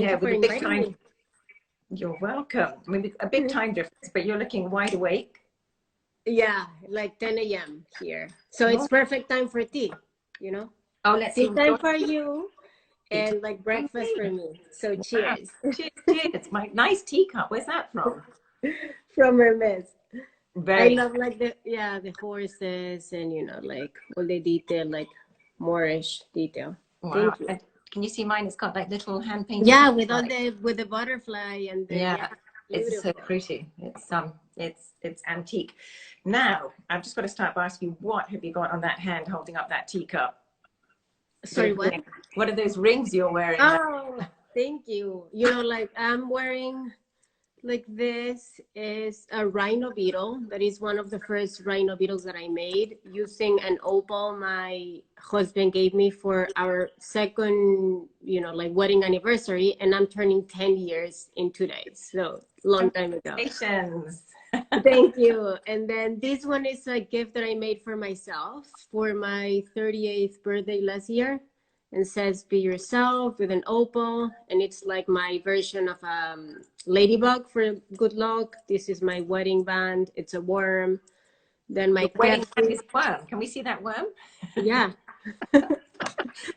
Thank Yeah, you for with a big inviting time. me. You're welcome. Maybe a big time difference, but you're looking wide awake. Yeah, like 10 a.m. here. So it's Oh, perfect time for tea, you know? oh, let's Tea time enjoy for you tea and like time for breakfast for me. me. So Wow. cheers. Cheers, cheers. My nice teacup. Where's that from? From Hermes. I Very love like the horses and like all the detail, like Moorish detail. wow. Thank you. And can you see mine? It's got like little hand painted Yeah, with all butterflies. with the butterfly and Yeah, it's so beautiful. pretty. It's antique. Now, I've just got to start by asking you, what have you got on that hand holding up that teacup? Sorry, Those what? rings. What are those rings you're wearing there? Oh, thank you. Like I'm wearing like this is a rhino beetle. That is one of the first rhino beetles that I made using an opal my husband gave me for our second, like wedding anniversary. And I'm turning 10 years in 2 days. So long time ago. Congratulations. Thank you. And then this one is a gift that I made for myself for my 38th birthday last year, and says be yourself with an opal, and it's like my version of ladybug for good luck. This is my wedding band. It's a worm. Then my Your wedding band carefree. is a worm. Can we see that worm? Yeah.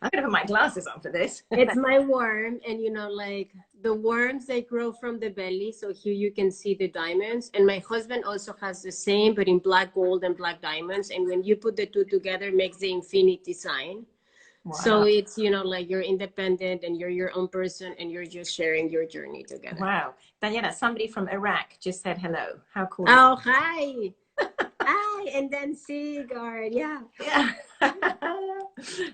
I'm gonna put my glasses on for this. It's my worm, and like the worms, they grow from the belly. So here you can see the diamonds, and my husband also has the same, but in black gold and black diamonds. And when you put the two together, makes the infinity sign. Wow. So it's like you're independent and you're your own person, and you're just sharing your journey together. Wow. Daniela, somebody from Iraq just said hello. How cool. Oh, hi. Hi. And then Sigard. Yeah. Yeah.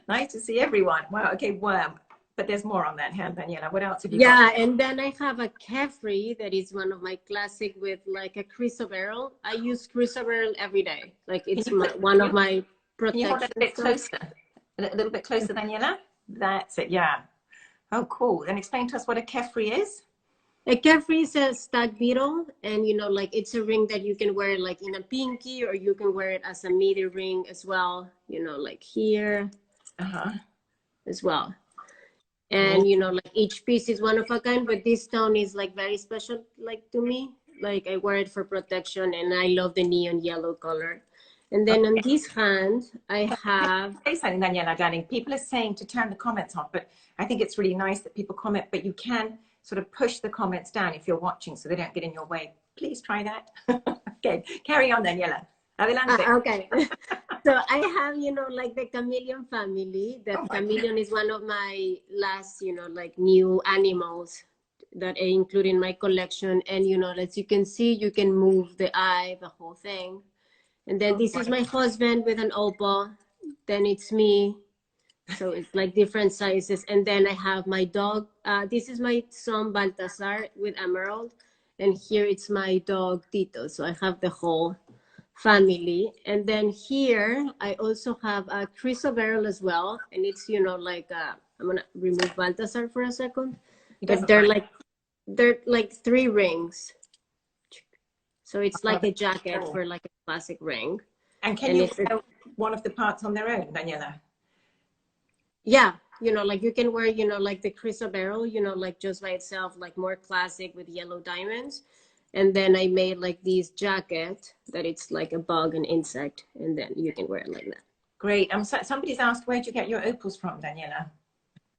Nice to see everyone. Wow. Okay, worm. But there's more on that hand, Daniela. What else have you got? Yeah, and then I have a carefree that is one of my classic with like a chrysoberyl. I use chrysoberyl every day. Like it's one of my protection. Can you hold it a bit closer? A little bit closer, Daniela? That's it, yeah. Oh, cool. Then explain to us what a carefree is. A carefree is a stag beetle, and like it's a ring that you can wear like in a pinky, or you can wear it as a midi ring as well, like here as well. And like each piece is one of a kind, but this stone is like very special, like to me. Like I wear it for protection, and I love the neon yellow color. And then on this hand, I have. Say something, Daniela, darling. People are saying to turn the comments off, but I think it's really nice that people comment. But you can sort of push the comments down if you're watching, so they don't get in your way. Please try that. Okay, carry on, Daniela. Adelante. Okay. So I have, like the chameleon family. The chameleon is one of my last, like new animals that I include in my collection. And, as you can see, you can move the eye, the whole thing. And then this is my husband with an opal. Then it's me. So it's like different sizes. And then I have my dog. This is my son, Baltasar, with emerald. And here it's my dog, Tito. So I have the whole family. And then here I also have a chrysoberyl as well, and it's like I'm gonna remove Baltasar for a second, but they're like 3 rings, so it's like a jacket for like a classic ring. And can you wear one of the parts on their own, Daniela? Yeah, like you can wear like the chrysoberyl, like just by itself, like more classic with yellow diamonds. And then I made like this jacket that it's like a bug, an insect, and then you can wear it like that. Great. Somebody's asked, where'd you get your opals from, Daniela?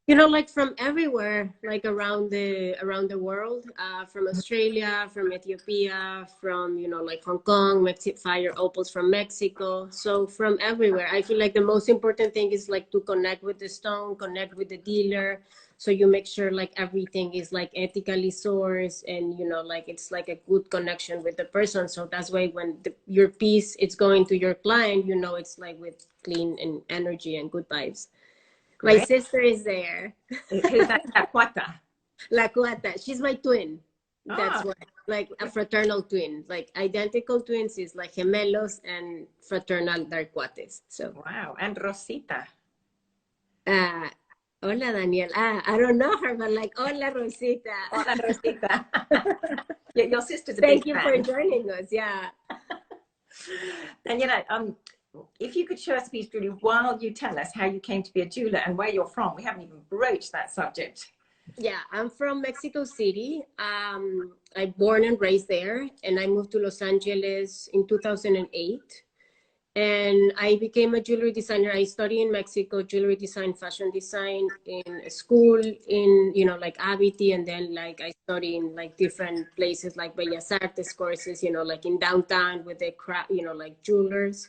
Like from everywhere, like around the world, from Australia, from Ethiopia, from like Hong Kong, fire opals from Mexico. So from everywhere. I feel like the most important thing is like to connect with the stone, connect with the dealer. So you make sure like everything is like ethically sourced, and like it's like a good connection with the person. So that's why when your piece is going to your client, it's like with clean and energy and good vibes. Great. My sister is there. Who's that? La Cuata. La Cuata. She's my twin. That's why. Like a fraternal twin. Like identical twins is like gemelos, and fraternal they're cuates. So. Wow. And Rosita. Hola, Daniel. I don't know her, but like, hola, Rosita. Hola, Rosita. Your sister's a Thank big fan. Thank you for joining us. Yeah. Daniela, if you could show us, please, Julie, while you tell us how you came to be a jeweler and where you're from. We haven't even broached that subject. Yeah, I'm from Mexico City. I born and raised there, and I moved to Los Angeles in 2008. And I became a jewelry designer. I studied in Mexico, jewelry design, fashion design in a school in, you know, like Abiti. And then like I studied in like different places like Bellas Artes courses, you know, like in downtown with the craft, you know, like jewelers.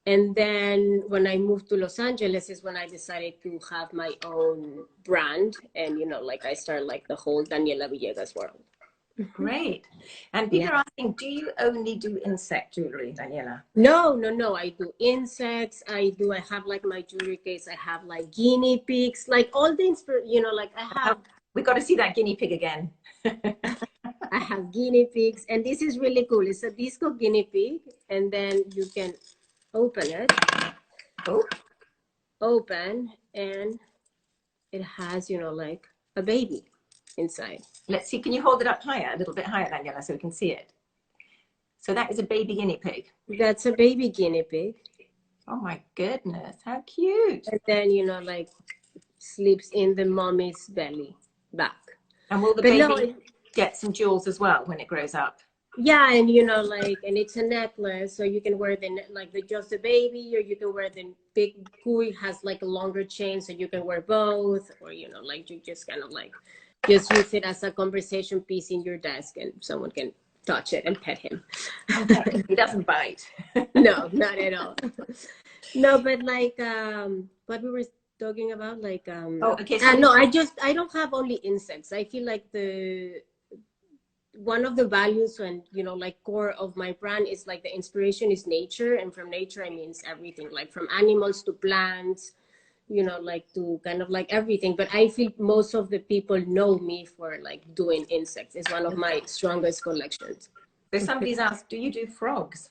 And then when I moved to Los Angeles is when I decided to have my own brand. And, you know, like I started like the whole Daniela Villegas world. Great. And people Yeah. are asking, do you only do insect jewelry, Daniela? No. I do insects. I have like my jewelry case. I have like guinea pigs, like all the you know, like We got to see that guinea pig again. I have guinea pigs, and this is really cool. It's a disco guinea pig, and then you can open it. Oh. Open, and it has, you know, like a baby inside. Let's see. Can you hold it up higher, a little bit higher, Daniela, so we can see it? So that is a baby guinea pig. That's a baby guinea pig. Oh my goodness, how cute. And then, you know, like sleeps in the mommy's belly back. And will the baby get some jewels as well when it grows up? Yeah, and you know, like, and it's a necklace, so you can wear just the baby, or you can wear the big kui, has like a longer chain, so you can wear both, or you know, like you just kind of like just use it as a conversation piece in your desk, and someone can touch it and pet him. He doesn't bite. No, not at all. No, but like what we were talking about, like oh, okay. So no, I don't have only insects. I feel like one of the values and, you know, like core of my brand is like the inspiration is nature, and from nature I mean everything, like from animals to plants, you know, like to kind of like everything. But I feel most of the people know me for like doing insects. It's one of my strongest collections. So somebody's asked, do you do frogs?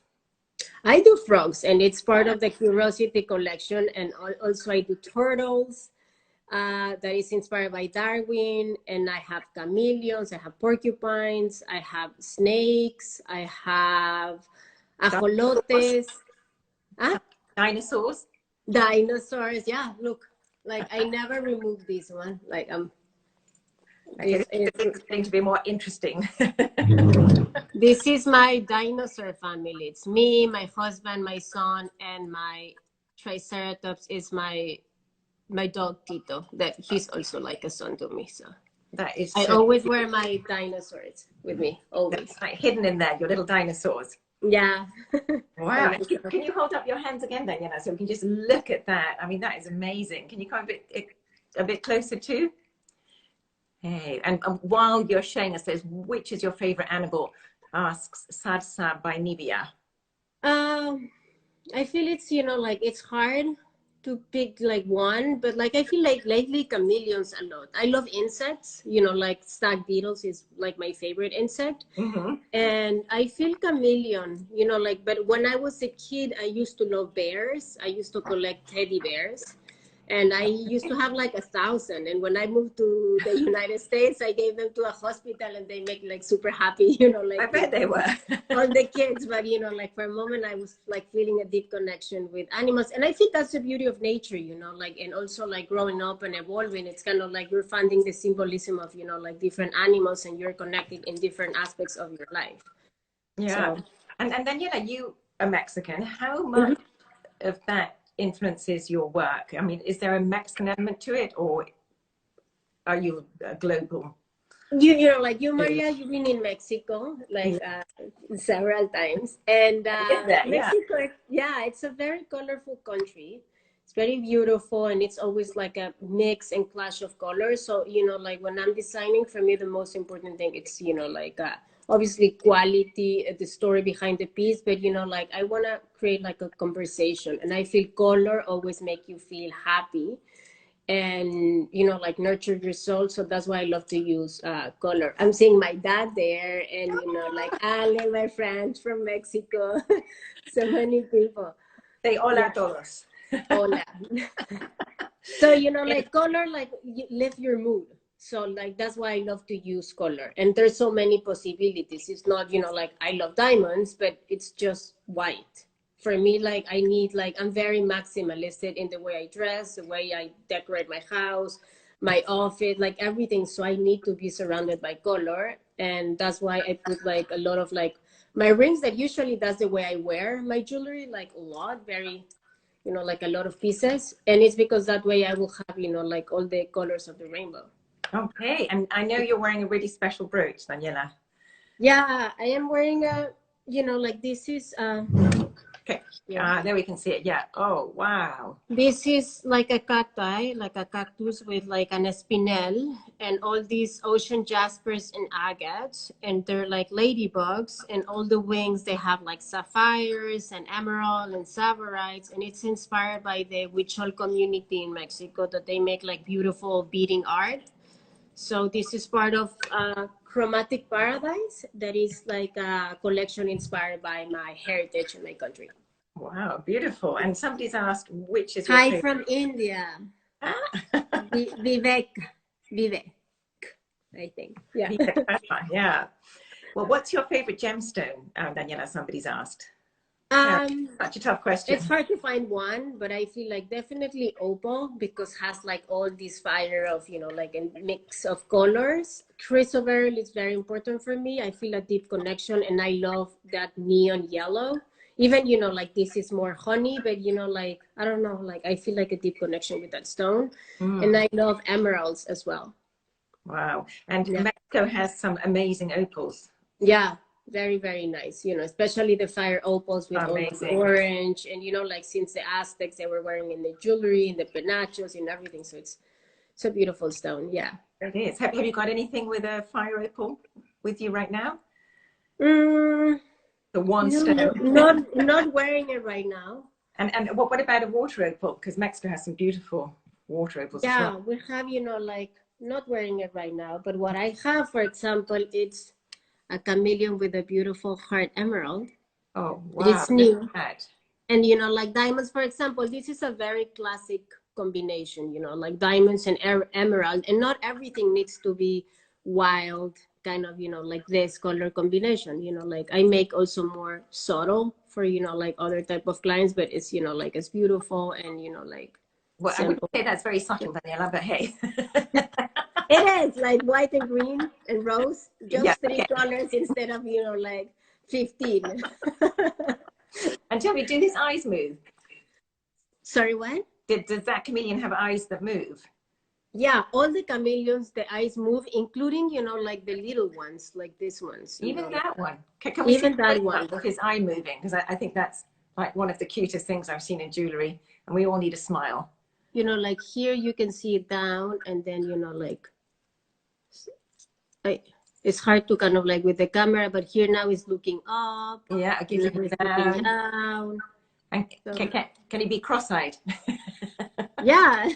I do frogs, and it's part of the Curiosity collection. And also I do turtles. That is inspired by Darwin, and I have chameleons, I have porcupines, I have snakes, I have ajolotes. Dinosaurs? Dinosaurs, yeah, look, like I never removed this one. Like it's going to be more interesting. This is my dinosaur family. It's me, my husband, my son, and my triceratops is my dog Tito, that he's also like a son to me. So that is I always wear my dinosaurs with me, always. That's like hidden in there, your little dinosaurs. Yeah. Wow. Can you hold up your hands again, then, so we can just look at that? I mean, that is amazing. Can you come a bit closer too? Hey, and while you're showing us this, which is your favorite animal? Asks Sadsa by Nivea. I feel it's, you know, like it's hard to pick like one, but like I feel like lately chameleons a lot. I love insects, you know, like stag beetles is like my favorite insect. Mm-hmm. And I feel chameleon, you know, like, but when I was a kid, I used to love bears. I used to collect teddy bears. And I used to have like 1,000. And when I moved to the United States, I gave them to a hospital, and they make like super happy, you know, like I bet they were. all the kids. But, you know, like for a moment, I was like feeling a deep connection with animals. And I think that's the beauty of nature, you know, like, and also like growing up and evolving, it's kind of like you're finding the symbolism of, you know, like different animals, and you're connected in different aspects of your life. Yeah. So. And then, you know, you are Mexican. How much of that influences your work? I mean, is there a Mexican element to it, or are you global? You know, like you, Maria, you've been in Mexico like several times, and Mexico, yeah, it's a very colorful country. It's very beautiful, and it's always like a mix and clash of colors. So, you know, like when I'm designing, for me, the most important thing it's, you know, like obviously quality, the story behind the piece, but, you know, like I want to create like a conversation, and I feel color always make you feel happy and, you know, like nurture your soul. So that's why I love to use color. I'm seeing my dad there, and, you know, like Ale, my friends from Mexico, so many people. Say hola todos. Hola. So, you know, like color, like you lift your mood. So like that's why I love to use color, and there's so many possibilities. It's not, you know, like I love diamonds, but it's just white. For me, like I need, like I'm very maximalistic in the way I dress, the way I decorate my house. my outfit, like everything. So I need to be surrounded by color. And that's why I put like a lot of like my rings, that usually that's the way I wear my jewelry, like a lot, very, you know, like a lot of pieces. And it's because that way I will have, you know, like all the colors of the rainbow. Okay, and I know you're wearing a really special brooch, Daniela. Yeah, I am wearing a, you know, like this is Okay, yeah. there we can see it. Yeah. Oh, wow. This is like a cacti, like a cactus with like an espinel and all these ocean jaspers and agates, and they're like ladybugs, and all the wings they have like sapphires and emerald and savorites, and it's inspired by the Huichol community in Mexico, that they make like beautiful beading art. So this is part of Chromatic Paradise, that is like a collection inspired by my heritage and my country. Wow, beautiful. And somebody's asked, which is your Hi favorite? from India. Ah. Vivek, Vivek, I think. Yeah. Yeah. Well, what's your favorite gemstone, Daniela? Somebody's asked. Such a tough question. It's hard to find one, but I feel like definitely opal, because has like all this fire of, you know, like a mix of colors. Chrysoberyl is very important for me. I feel a deep connection, and I love that neon yellow. Even, you know, like this is more honey, but you know, like, I don't know, like I feel like a deep connection with that stone. And I love emeralds as well. Wow. And Yeah. Mexico has some amazing opals. Yeah, very, very nice. You know, especially the fire opals with all the Amazing. orange, and you know, like since the Aztecs, they were wearing in the jewelry, in the penachos, and everything. So it's a beautiful stone. Yeah. It is. Have you got anything with a fire opal with you right now? Mm, The one no, stone. not wearing it right now. And what about a water opal? Because Mexico has some beautiful water opals as Yeah, well. we have, you know, like not wearing it right now. But what I have, for example, it's a chameleon with a beautiful heart emerald. Oh, wow. It's new. That. And you know, like diamonds, for example, this is a very classic combination, you know, like diamonds and emerald, and not everything needs to be wild, kind of, you know, like this color combination. You know, like I make also more subtle for, you know, like other type of clients, but it's, you know, like it's beautiful and, you know, like Well, I wouldn't simple. say that's very subtle, Daniela, but hey. It is like white and green and rose, Yeah, just three okay. colors instead of, you know, like 15. And tell me, do his eyes move? Sorry, what? Does that chameleon have eyes that move? Yeah, all the chameleons, the eyes move, including, you know, like the little ones, like these ones. Even know, that one. Can we even see that one. of his eye moving? Because I think that's like one of the cutest things I've seen in jewelry, and we all need a smile. You know, like here you can see it down, and then, you know, like it's hard to kind of like with the camera, but here now it's looking up. Yeah, it gives you it's down. looking down. And So, can he be cross-eyed? yeah.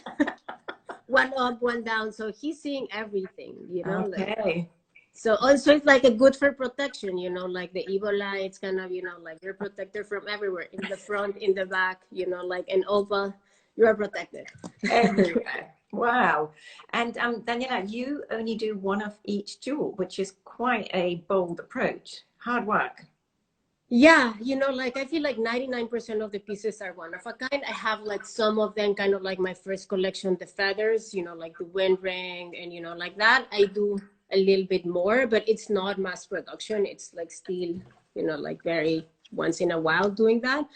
One up, one down. So he's seeing everything, you know. Okay. Like, so also it's like a good for protection, you know, like the evil eye, it's kind of, you know, like you're protected from everywhere, in the front, in the back, you know, like an opal, you're protected. Everywhere. Wow. And Daniela, you only do one of each jewel, which is quite a bold approach. Hard work. Yeah, you know, like I feel like 99% of the pieces are one of a kind. I have like some of them kind of like my first collection, the feathers, you know, like the wind ring and, you know, like that. I do a little bit more, but it's not mass production. It's like still, you know, like very once in a while doing that.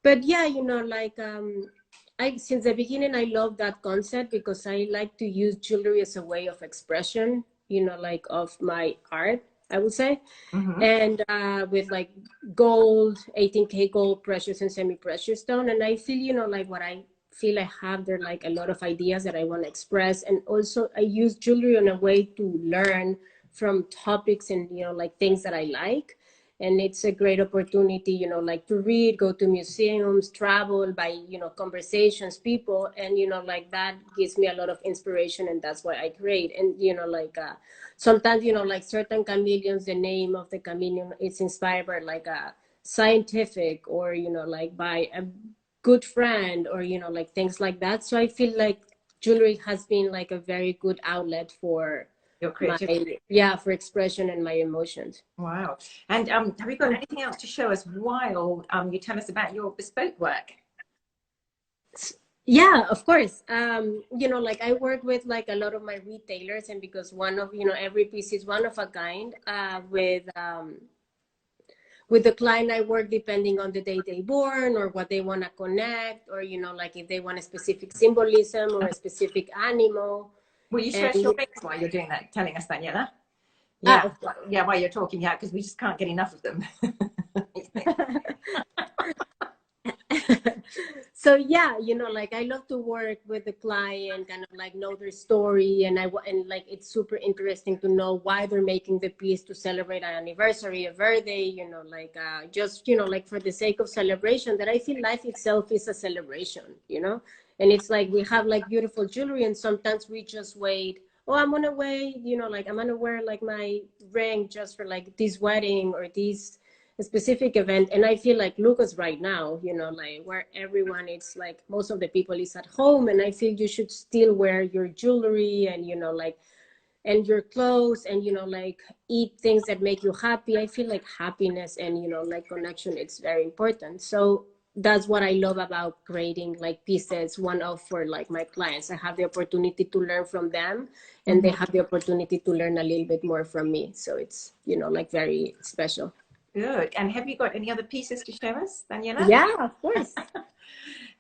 But yeah, you know, like I since the beginning I love that concept, because I like to use jewelry as a way of expression, you know, like of my art, I would say. And with like gold, 18K gold, precious and semi-precious stone. And I feel, you know, like what I feel I have there, like a lot of ideas that I want to express. And also I use jewelry in a way to learn from topics and, you know, like things that I like. And it's a great opportunity, you know, like to read, go to museums, travel, by, you know, conversations, people, and, you know, like that gives me a lot of inspiration, and that's why I create. And, you know, like sometimes, you know, like certain chameleons, the name of the chameleon is inspired by like a scientific, or, you know, like by a good friend, or, you know, like things like that. So I feel like jewelry has been like a very good outlet for Your creativity. for expression and my emotions. Wow. And have you got anything else to show us while you tell us about your bespoke work? Yeah, of course. You know, like I work with like a lot of my retailers, and because one of, you know, every piece is one of a kind, with the client I work depending on the day they born or what they want to connect, or, you know, like if they want a specific symbolism or a specific animal. Will you show And us your rings while you're doing that, telling us, Daniela? of Yeah, course. yeah, while you're talking, yeah, because we just can't get enough of them. So yeah, you know, like I love to work with the client, kind of like know their story, and and like it's super interesting to know why they're making the piece to celebrate an anniversary, a birthday, you know, like just, you know, like for the sake of celebration. That I feel life itself is a celebration, you know. And it's like we have like beautiful jewelry, and sometimes we just wait. Oh, I'm gonna wait, you know, like I'm gonna wear like my ring just for like this wedding or this a specific event. And I feel like Lucas right now, you know, like where everyone, it's like most of the people is at home, and I feel you should still wear your jewelry and, you know, like, and your clothes, and, you know, like eat things that make you happy. I feel like happiness and, you know, like connection, it's very important. So that's what I love about creating like pieces one off for like my clients. I have the opportunity to learn from them, and they have the opportunity to learn a little bit more from me. So it's, you know, like very special. Good. And have you got any other pieces to show us, Daniela? Yeah, of course.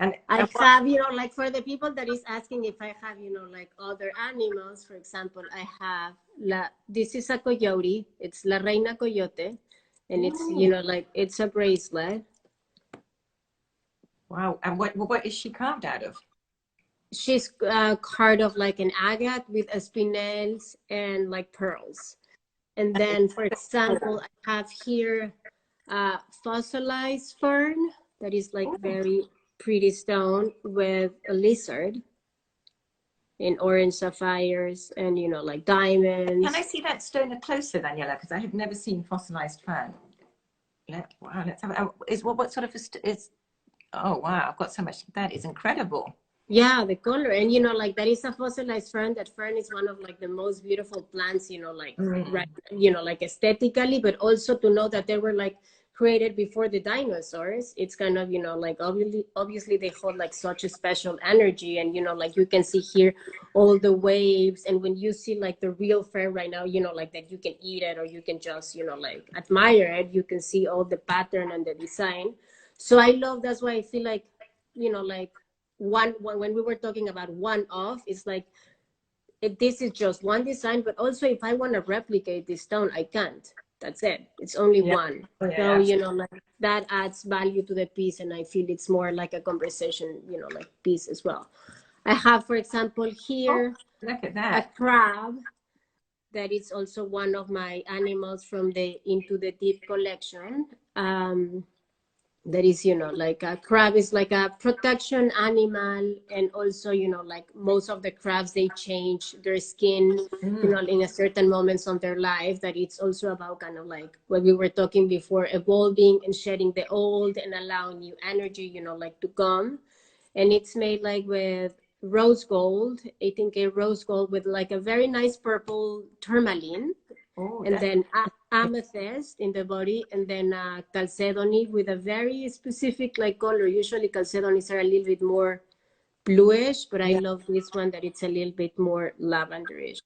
And I what? have, you know, like for the people that is asking if I have, you know, like other animals, for example, I have this is a coyote. It's La Reina Coyote. And it's, you Ooh, know, like it's a bracelet. wow. And what is she carved out of? She's carved of like an agate with spinels and like pearls. And then, for example, I have here fossilized fern that is like Ooh, very pretty stone with a lizard in orange sapphires and, you know, like can I diamonds. see that stone closer, Daniela? Because I have never seen fossilized fern. Wow, let's have. Is what sort of is? Oh wow, I've got so much. That is incredible. Yeah, the color. And, you know, like that is a fossilized fern. That fern is one of like the most beautiful plants, you know, like right, Mm. you know, like aesthetically, but also to know that they were like created before the dinosaurs. It's kind of, you know, like obviously they hold like such a special energy. And, you know, like you can see here all the waves. And when you see like the real fern right now, you know, like that you can eat it or you can just, you know, like admire it. You can see all the pattern and the design. So I love, that's why I feel like, you know, like one when we were talking about one off, it's like this is just one design, but also if I want to replicate this stone, I can't. That's it. It's only Yeah. one. Oh, yeah, So, you absolutely. know, like that adds value to the piece, and I feel it's more like a conversation, you know, like piece as well. I have, for example, Oh, here look at a that. crab that is also one of my animals from the Into the Deep collection. That is, you know, like a crab is like a protection animal. And also, you know, like most of the crabs, they change their skin, you Mm. know, in a certain moments of their life. That it's also about kind of like what we were talking before, evolving and shedding the old and allowing new energy, you know, like to come. And it's made like with rose gold, 18K rose gold, with like a very nice purple tourmaline, Oh, and that's then amethyst in the body, and then chalcedony with a very specific like color. Usually chalcedonies are a little bit more bluish, but I yeah, love this one that it's a little bit more lavenderish.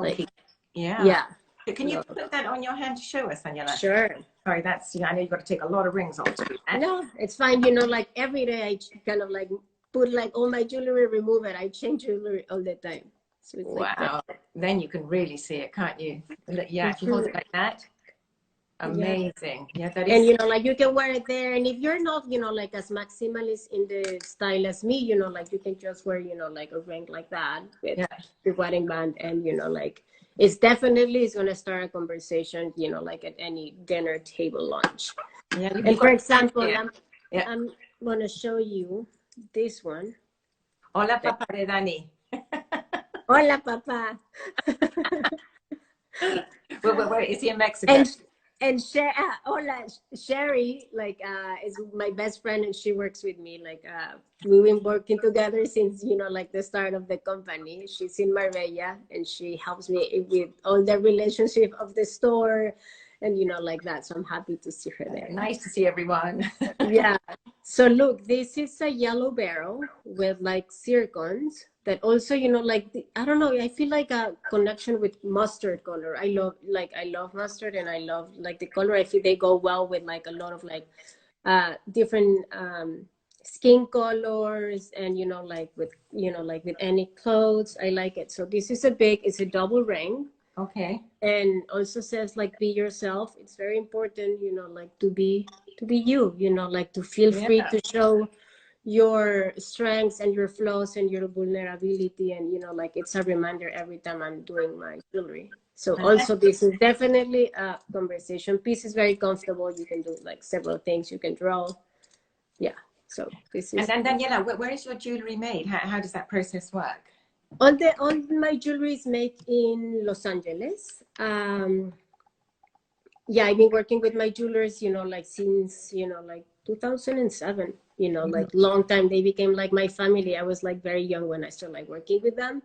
Like, milky. Yeah. yeah, Can you love. put that on your hand to show us, Daniela? Sure. Sorry, that's, I know you've got to take a lot of rings off to do that. No, it's fine. You know, like every day I kind of like put like all my jewelry, remove it. I change jewelry all the time. So it's like Wow. Then you can really see it, can't you? Yeah, if you hold it like that. yeah. Amazing. Yeah, that And, is. you know, like you can wear it there. And if you're not, you know, like as maximalist in the style as me, you know, like you can just wear, you know, like a ring like that with Yeah. the wedding band. And, you know, like it's definitely is going to start a conversation, you know, like at any dinner table lunch. Yeah, And you've for got time example, here. Yeah. I'm going to show you this one. Hola, Papa de Dani. Hola, papa. Where is he in Mexico? And hola, Sherry, like is my best friend, and she works with me. Like we've been working together since, you know, like the start of the company. She's in Marbella, and she helps me with all the relationship of the store and, you know, like that. So I'm happy to see her there. Nice to see everyone. Yeah. So look, this is a yellow barrel with like zircons that also, you know, like, I don't know, I feel like a connection with mustard color. I love mustard, and I love like the color. I feel they go well with like a lot of like different skin colors, and, you know, like with, you know, like with any clothes. I like it. So this is it's a double ring. Okay. And also says like be yourself. It's very important, you know, like to be you, you know, like to feel free to show your strengths and your flaws and your vulnerability. And, you know, like it's a reminder every time I'm doing my jewelry. So also this is definitely a conversation piece. Is very comfortable. You can do like several things. You can draw. Yeah. So this is. And then Daniela, where is your jewelry made? How does that process work? All my jewelry is made in Los Angeles. Yeah, I've been working with my jewelers, you know, like since, you know, like 2007, you know, like long time. They became like my family. I was like very young when I started like working with them.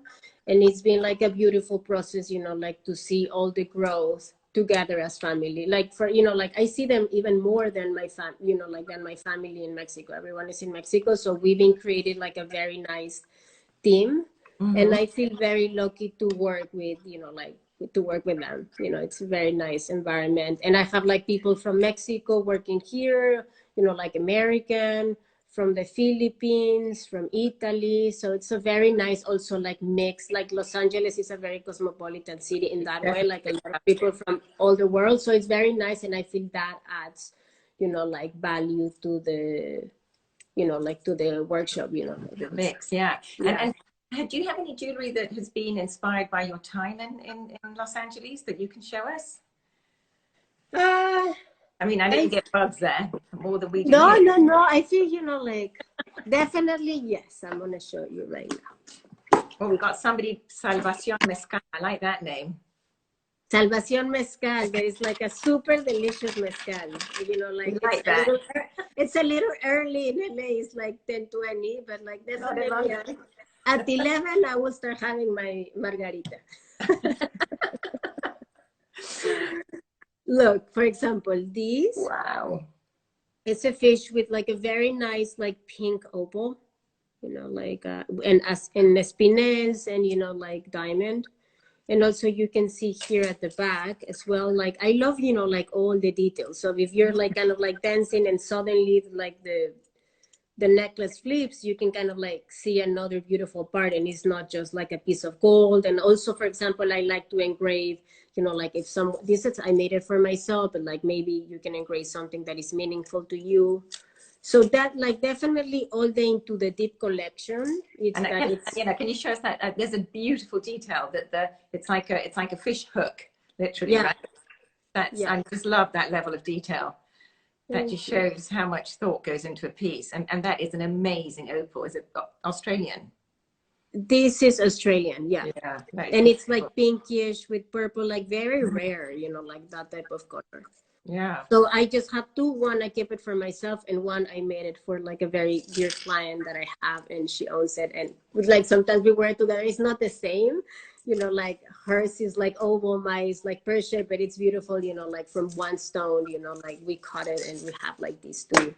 And it's been like a beautiful process, you know, like to see all the growth together as family. Like for, you know, like I see them even more than you know, like than my family in Mexico. Everyone is in Mexico. So we've been created like a very nice team. And I feel very lucky to work with, you know, like to work with them. You know, it's a very nice environment. And I have like people from Mexico working here, you know, like American, from the Philippines, from Italy. So it's a very nice also like mix. Like Los Angeles is a very cosmopolitan city in that way, like a lot of people from all the world. So it's very nice. And I feel that adds, you know, like value to the, you know, like to the workshop, you know. The mix, yeah. And do you have any jewelry that has been inspired by your time in Los Angeles that you can show us? I mean, I know you get bugs there more than we do. No, here. no. I feel, you know, like definitely yes. I'm gonna show you right now. Oh, we got somebody, Salvacion Mezcal. I like that name. Salvacion Mezcal. There is like a super delicious mezcal. You know, like it's a little early in LA. It's like 10:20, but like definitely at 11 I will start having my margarita. Look, for example, this. Wow. It's a fish with like a very nice like pink opal, you know, like and as in espinels and, you know, like diamond. And also you can see here at the back as well, like I love, you know, like all the details. So if you're like kind of like dancing and suddenly like the necklace flips, you can kind of like see another beautiful part, and it's not just like a piece of gold. And also, for example, I like to engrave, you know, like if this is, I made it for myself, but like maybe you can engrave something that is meaningful to you. So that like definitely all the into the deep collection. Can you show us that? There's a beautiful detail that it's like a fish hook, literally. Yeah. Right? I just love that level of detail. That just shows how much thought goes into a piece. And that is an amazing opal. Is it Australian? This is Australian, yeah. And it's like pinkish with purple, like very rare, you know, like that type of color. Yeah. So I just have two. One I keep it for myself, and one I made it for like a very dear client that I have, and she owns it. And like sometimes we wear it together. It's not the same, you know, like hers is like oval, mine is like Persia, but it's beautiful, you know, like from one stone, you know, like we cut it and we have like these two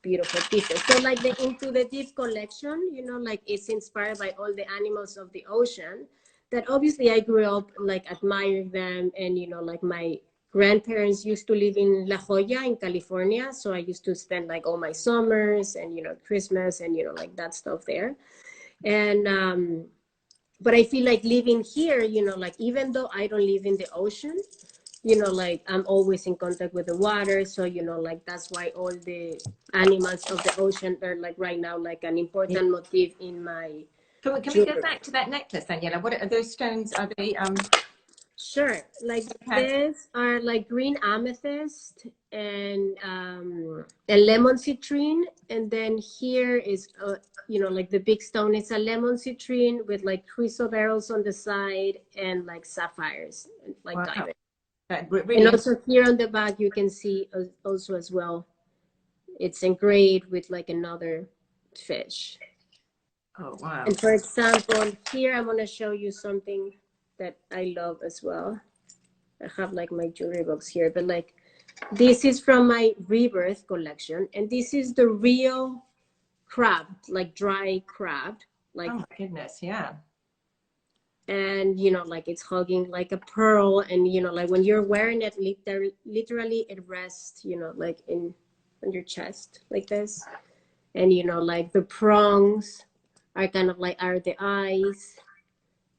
beautiful pieces. So like the Into the Deep collection, you know, like it's inspired by all the animals of the ocean that obviously I grew up like admiring them. And, you know, like my grandparents used to live in La Jolla in California. So I used to spend like all my summers and, you know, Christmas and, you know, like that stuff there. And, but I feel like living here, you know, like even though I don't live in the ocean, you know, like I'm always in contact with the water. So, you know, like that's why all the animals of the ocean are like right now, like an important motif in my Can we go back to that necklace, Daniela? What are those stones? Are they Sure. Like these are like green amethyst and a lemon citrine. And then here is, you know, like the big stone. It's a lemon citrine with like chrysoberyls on the side and like sapphires, like diamond. Really, and also here on the back, you can see also as well, it's engraved with like another fish. Oh, wow. And for example, here I'm going to show you something that I love as well. I have like my jewelry box here, but like this is from my Rebirth collection, and this is the real crab, like dry crab, like, oh my goodness, yeah. and you know, like it's hugging like a pearl, and you know, like when you're wearing it, literally it rests, you know, like in on your chest like this, and you know, like the prongs are kind of like are the eyes.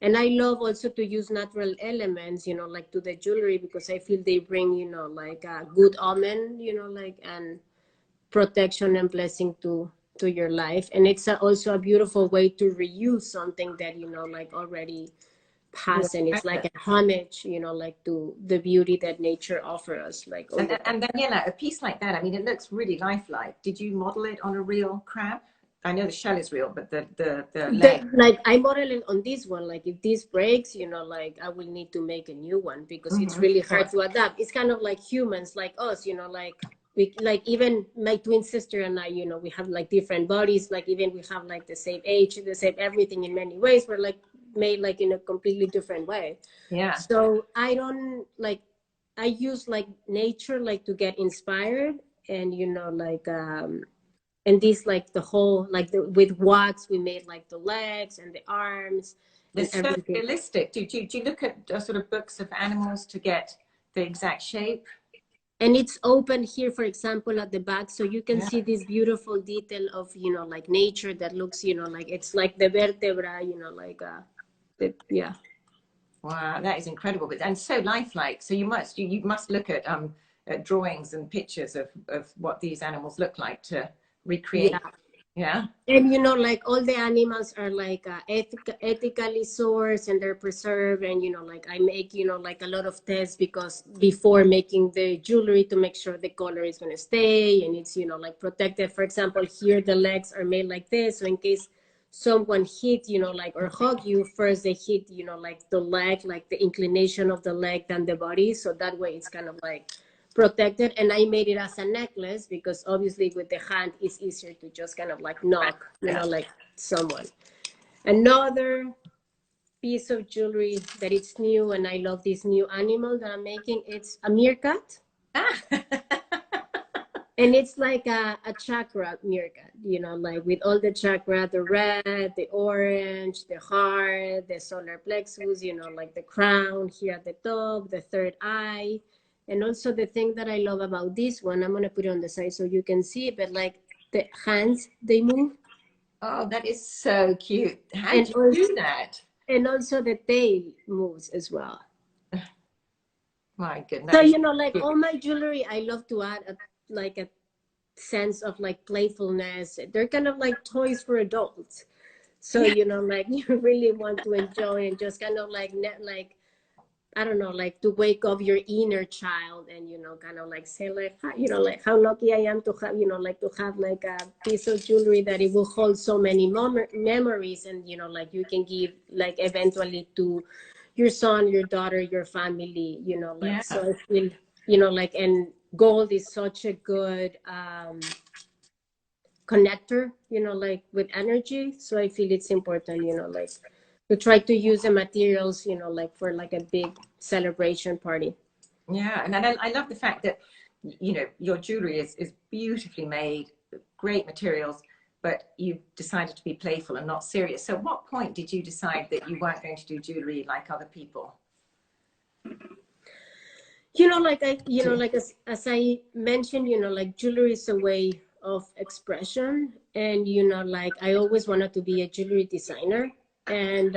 And I love also to use natural elements, you know, like to the jewelry, because I feel they bring, you know, like a good omen, you know, like, and protection and blessing to your life. And it's also a beautiful way to reuse something that, you know, like already Yeah. passed. And it's like a homage, you know, like to the beauty that nature offers us, like all the And Daniela, a piece like that, I mean, it looks really lifelike. Did you model it on a real crab? I know the shell is real, but the leg. like I model it on this one. Like if this breaks, you know, like I will need to make a new one, because it's really hard to adapt. It's kind of like humans, like us, you know, like we, like even my twin sister and I, you know, we have like different bodies. Like even we have like the same age, the same everything in many ways. We're like made like in a completely different way. Yeah. So I don't like, I use like nature like to get inspired, and you know, like and this like the whole like the with wax we made like the legs and the arms and It's so everything. realistic. Do you look at sort of books of animals to get the exact shape? And it's open here, for example, at the back, so you can Yeah. see this beautiful detail of, you know, like nature that looks, you know, like it's like the vertebra, you know, like yeah. Wow, that is incredible, and so lifelike. So you must look at drawings and pictures of what these animals look like to recreate. Yeah. Yeah. And you know, like all the animals are like ethically sourced, and they're preserved. And you know, like I make, you know, like a lot of tests, because before making the jewelry, to make sure the color is going to stay and it's, you know, like protected. For example, here the legs are made like this, so in case someone hit, you know, like or hug you, first they hit, you know, like the leg, like the inclination of the leg, than the body, so that way it's kind of like protected. And I made it as a necklace, because obviously with the hand it's easier to just kind of like knock, you know, like someone. Another piece of jewelry that it's new, and I love this new animal that I'm making, it's a meerkat. Ah. And it's like a chakra meerkat, you know, like with all the chakra, the red, the orange, the heart, the solar plexus, you know, like the crown here at the top, the third eye. And also the thing that I love about this one, I'm going to put it on the side so you can see it, but like the hands, they move. Oh, that is so cute. How And did you also, do that? and also the tail moves as well. My goodness. So, you know, like all my jewelry, I love to add like a sense of like playfulness. They're kind of like toys for adults. So, you know, like you really want to enjoy and just kind of like like I don't know, like to wake up your inner child, and you know, kind of like say like, you know, like how lucky I am to have, you know, like to have like a piece of jewelry that it will hold so many memories, and you know, like you can give like eventually to your son, your daughter, your family, you know, like. Yeah. So I feel, you know, like, and gold is such a good connector, you know, like with energy. So I feel it's important, you know, like to try to use the materials, you know, like for like a big celebration party. Yeah. And I love the fact that, you know, your jewelry is beautifully made, great materials, but you decided to be playful and not serious. So at what point did you decide that you weren't going to do jewelry like other people? You know, like you know, like as I mentioned, you know, like jewelry is a way of expression, and you know, like I always wanted to be a jewelry designer. And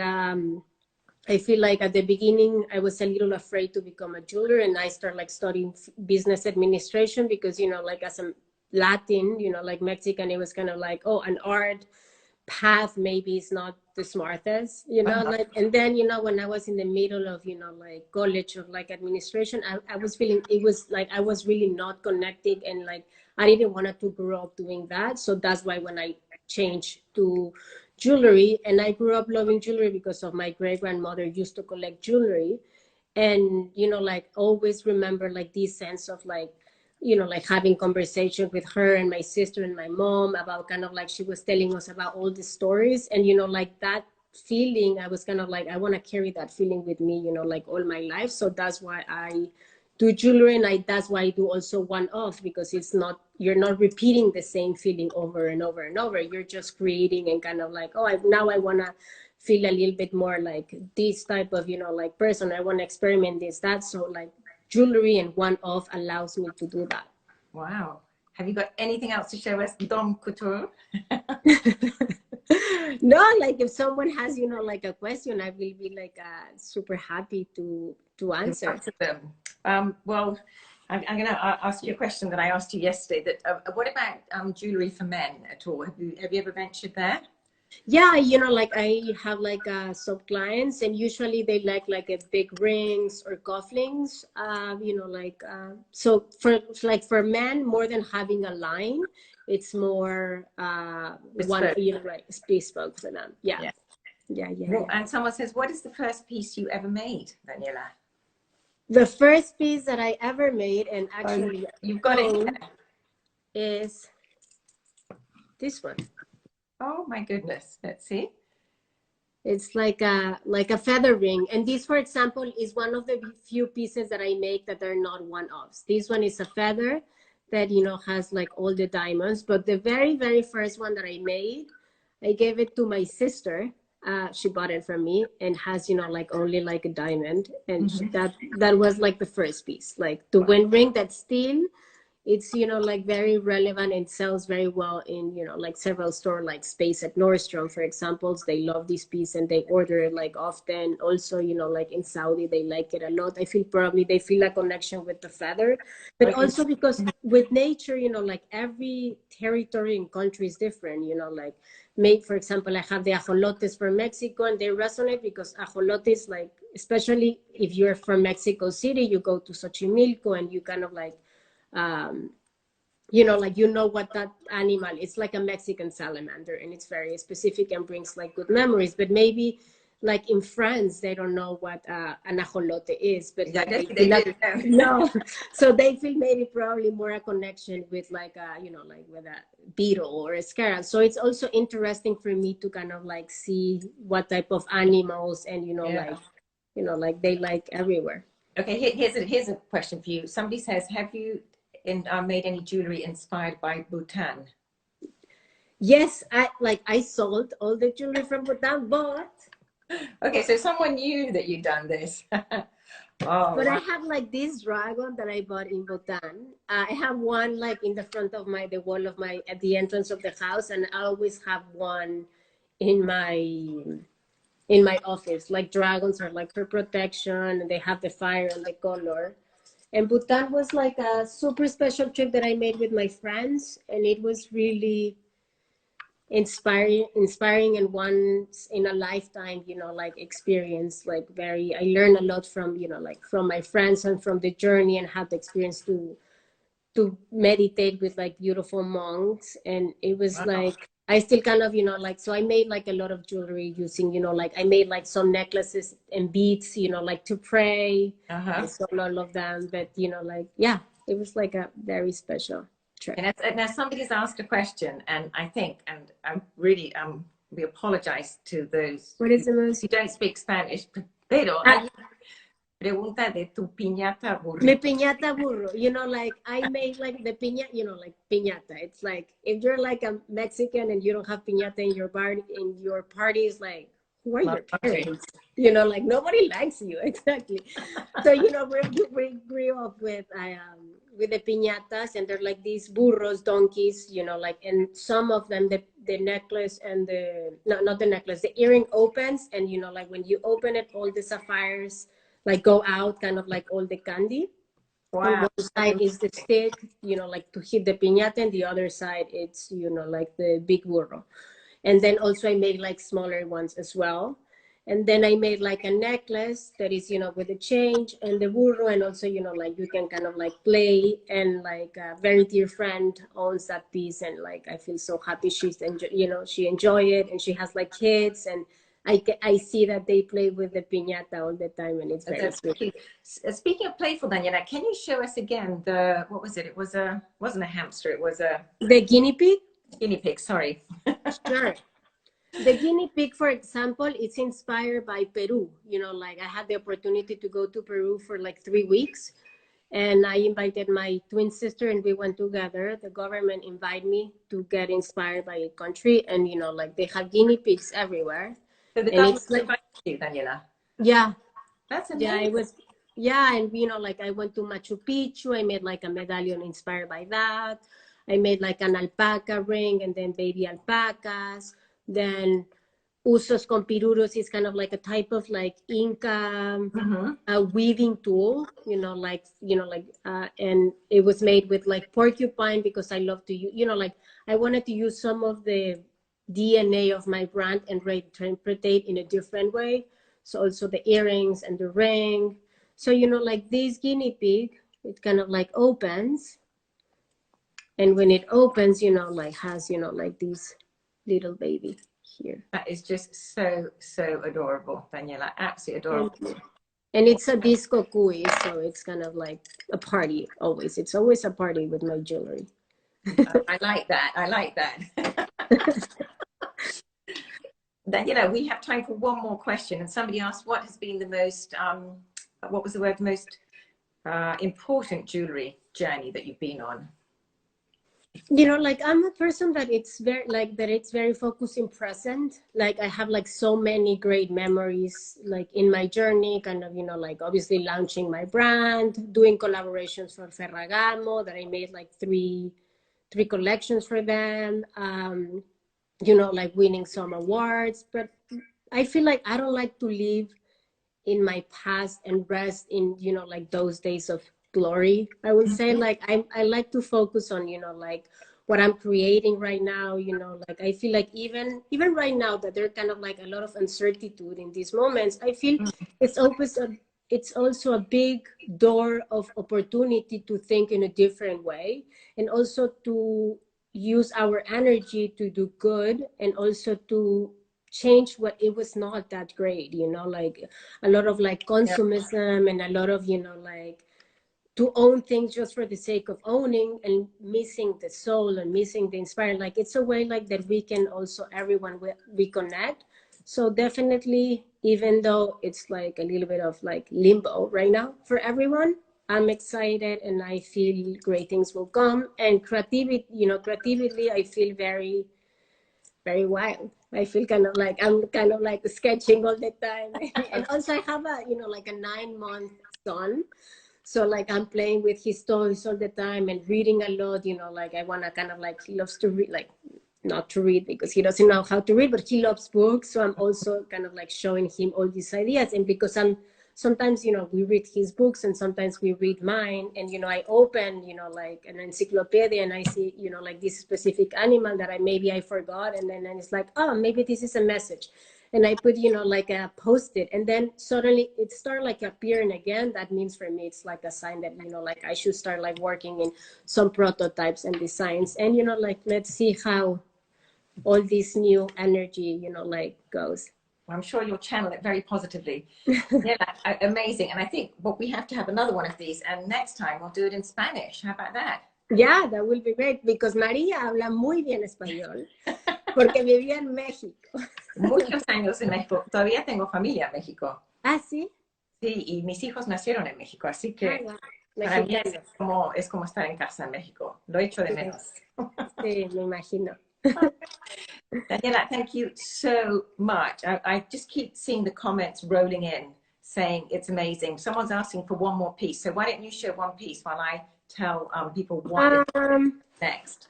I feel like at the beginning I was a little afraid to become a jeweler, and I started like studying business administration, because you know, like as a Latin, you know, like Mexican, it was kind of like, oh, an art path maybe is not the smartest, you know, like. And then, you know, when I was in the middle of, you know, like college of like administration, I was feeling it was like I was really not connecting, and like I didn't want to grow up doing that. So that's why when I changed to jewelry, and I grew up loving jewelry because of my great grandmother used to collect jewelry. And you know, like always remember like this sense of like, you know, like having conversation with her and my sister and my mom about kind of like she was telling us about all the stories. And you know, like that feeling, I was kind of like, I want to carry that feeling with me, you know, like all my life. So that's why I do jewelry, and that's why I do also one-off, because it's not, you're not repeating the same feeling over and over and over. You're just creating and kind of like, oh, now I want to feel a little bit more like this type of, you know, like person. I want to experiment this, that. So like jewelry and one-off allows me to do that. Wow. Have you got anything else to show us, Dom Couture? No, like if someone has, you know, like a question, I will be like super happy to answer them. Well, I'm going to ask you a question that I asked you yesterday. That what about jewelry for men at all? Have you ever ventured there? Yeah, you know, like I have like some clients, and usually they like a big rings or cufflinks. You know, like so for men, more than having a line, it's more one, you know, like bespoke for them. Yeah. Yeah. Yeah. Well, and someone says, what is the first piece you ever made, Daniela? The first piece that I ever made, and actually you've got it, is this one. Oh my goodness. Let's see. It's like a feather ring. And this, for example, is one of the few pieces that I make that are not one-offs. This one is a feather that, you know, has like all the diamonds. But the very, very first one that I made, I gave it to my sister. She bought it from me, and has, you know, like only like a diamond. And that was like the first piece, like the wind ring that still, it's, you know, like very relevant and sells very well in, you know, like several store like space at Nordstrom, for example. They love this piece and they order it like often. Also, you know, like in Saudi, they like it a lot. I feel probably they feel a connection with the feather, but also because with nature, you know, like every territory and country is different, you know, like for example, I have the ajolotes from Mexico, and they resonate because ajolotes, like, especially if you're from Mexico City, you go to Xochimilco and you kind of like, you know, like, you know what that animal, it's like a Mexican salamander, and it's very specific and brings like good memories. But maybe like in France, they don't know what an ajolote is, but yeah, like, they like, no. So they feel maybe probably more a connection with like you know, like with a beetle or a scarab. So it's also interesting for me to kind of like see what type of animals, and, you know, like, you know, like they like everywhere. Okay, here's a question for you. Somebody says, have you made any jewelry inspired by Bhutan? Yes, I sold all the jewelry from Bhutan, but okay, so someone knew that you'd done this. But wow. I have like this dragon that I bought in Bhutan. I have one like in the front of the wall of at the entrance of the house, and I always have one in my office. Like dragons are like for protection, and they have the fire and the color. And Bhutan was like a super special trip that I made with my friends, and it was really inspiring and once in a lifetime, you know, like experience. Like I learned a lot from, you know, like from my friends and from the journey, and had the experience to meditate with like beautiful monks. And it was like, I still kind of, you know, like, so I made like a lot of jewelry using, you know, like I made like some necklaces and beads, you know, like to pray. I sold all of them, but, you know, like, yeah, it was like a very special trip. And now somebody's asked a question, and I think, and I'm really, we apologize to those what is the most who don't speak Spanish, pero pregunta de tu piñata burro. Mi piñata burro, you know, like I made like the piñata, you know, like piñata. It's like, if you're like a Mexican and you don't have piñata in your parties, like, who are your parents? You know, like nobody likes you. Exactly. So, you know, we grew up with the piñatas, and they're like these burros, donkeys, you know, like, and some of them, the necklace and not the necklace, the earring opens, and, you know, like when you open it, all the sapphires like go out, kind of like all the candy. Wow. One side is the stick, you know, like to hit the piñata, and the other side, it's, you know, like the big burro. And then also I made like smaller ones as well. And then I made like a necklace that is, you know, with the change and the burro, and also, you know, like you can kind of like play, and like a very dear friend owns that piece, and like I feel so happy you know, she enjoyed it, and she has like kids, and I see that they play with the piñata all the time, and it's very sweet. Speaking of playful, Daniela, can you show us again what was it? It wasn't a hamster. It was the guinea pig. Guinea pig. Sorry. Sure. The guinea pig, for example, it's inspired by Peru. You know, like I had the opportunity to go to Peru for like 3 weeks, and I invited my twin sister, and we went together. The government invited me to get inspired by a country, and you know, like they have guinea pigs everywhere, So the and government it's like, invited you, Daniela. yeah, That's yeah, amazing. it was, yeah, and you know, like I went to Machu Picchu. I made like a medallion inspired by that. I made like an alpaca ring, and then baby alpacas. Then usos con piruros is kind of like a type of like Inca weaving tool, and it was made with like porcupine because I love to use, like I wanted to use some of the DNA of my brand and reinterpret it in a different way. So also the earrings and the ring. So, like this guinea pig, it kind of like opens. And when it opens, like has, like this little baby here. That is just so, so adorable, Daniela. Absolutely adorable. And it's a disco cui, so it's kind of like a party always. It's always a party with my jewelry. I like that. I like that. Daniela, we have time for one more question. And somebody asked, what has been the most, what was the word, most important jewelry journey that you've been on? Like I'm a person that it's very focused in present. Like I have like so many great memories like in my journey, kind of, like obviously launching my brand, doing collaborations for Ferragamo that I made like three collections for them, like winning some awards. But I feel like I don't like to live in my past and rest in, like those days of glory. I would say like I like to focus on, like what I'm creating right now, like I feel like even right now that there kind of like a lot of uncertainty in these moments, I feel it's always it's also a big door of opportunity to think in a different way, and also to use our energy to do good, and also to change what it was not that great, like a lot of like consumism and a lot of, like to own things just for the sake of owning and missing the soul and missing the inspiring. Like it's a way like that we can also everyone reconnect. So definitely, even though it's like a little bit of like limbo right now for everyone, I'm excited and I feel great things will come. And creatively, I feel very, very wild. I feel kind of like I'm kind of like sketching all the time. And also I have a, like a 9-month son. So like I'm playing with his toys all the time and reading a lot, like I want to kind of like, he loves to read, like not to read because he doesn't know how to read, but he loves books. So I'm also kind of like showing him all these ideas. And because sometimes, we read his books and sometimes we read mine. And, I open, like an encyclopedia and I see, like this specific animal that maybe I forgot. And then it's like, oh, maybe this is a message. And I put, like a post-it, and then suddenly it started like appearing again. That means for me, it's like a sign that, like I should start like working in some prototypes and designs. And, like, let's see how all this new energy, like goes. I'm sure you'll channel it very positively. Yeah, amazing. And I think we have to have another one of these, and next time we'll do it in Spanish. How about that? Yeah, that will be great, because María habla muy bien español, porque vivía en México. Muchos años en México. Todavía tengo familia en México. ¿Ah, sí? Sí, y mis hijos nacieron en México, así que para mí es como estar en casa en México. Lo echo de menos. Sí, me imagino. Daniela, thank you so much. I just keep seeing the comments rolling in saying it's amazing. Someone's asking for one more piece. So why don't you show one piece while I tell people what is next?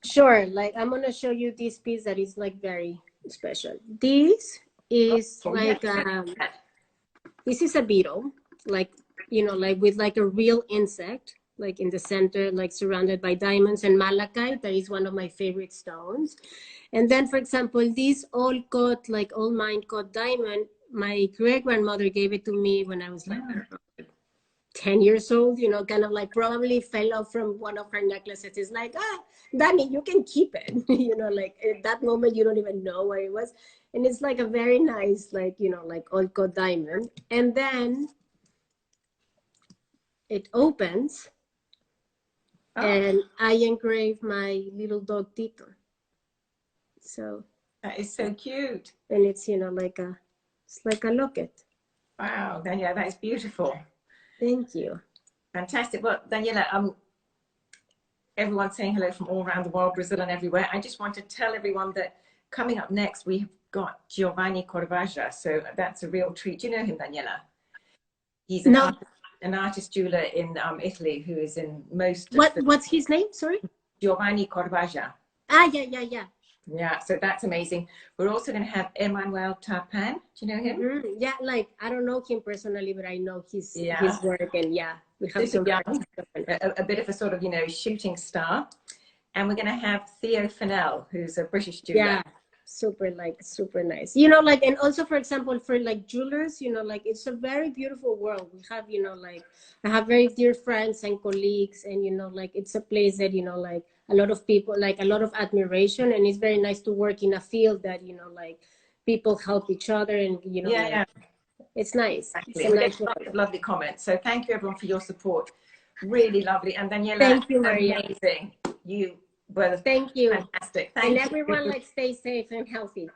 Sure. Like I'm going to show you this piece that is like very special. This is this is a beetle, like, like with like a real insect, like in the center, like surrounded by diamonds and malachite. That is one of my favorite stones. And then, for example, this all mine cut diamond, my great grandmother gave it to me when I was like 10 years old, kind of like probably fell off from one of her necklaces. It's like, Danny, you can keep it. Like at that moment, you don't even know where it was. And it's like a very nice, like, like all cut diamond. And then it opens and I engrave my little dog Tito. So That is so cute. And it's, you know, it's like a locket. Wow, Daniela, that is beautiful. Thank you. Fantastic. Well, Daniela, everyone's saying hello from all around the world, Brazil and everywhere. I just want to tell everyone that coming up next, we have got Giovanni Corvaja. So that's a real treat. Do you know him, Daniela? He's an artist jeweler in Italy who is in most. What's his name? Sorry? Giovanni Corvaja. Ah, yeah. Yeah, so that's amazing. We're also going to have Emmanuel Tarpan. Do you know him? Yeah, like I don't know him personally, but I know his work, and we have some young, a bit of a sort of, you know, shooting star. And we're going to have Theo Fennell, who's a British jeweler. Yeah, super nice. You know, like, and also, for example, for like jewelers, you know, like it's a very beautiful world. We have, you know, like I have very dear friends and colleagues, and you know, like it's a place that, you know, like a lot of people, like a lot of admiration, and it's very nice to work in a field that, you know, like people help each other, and you know, it's nice. Exactly. It's lots of lovely comments. So thank you everyone for your support. Really lovely. And Daniela, thank you, Maria. Amazing. You were thank you. Fantastic. And everyone, like, stay safe and healthy.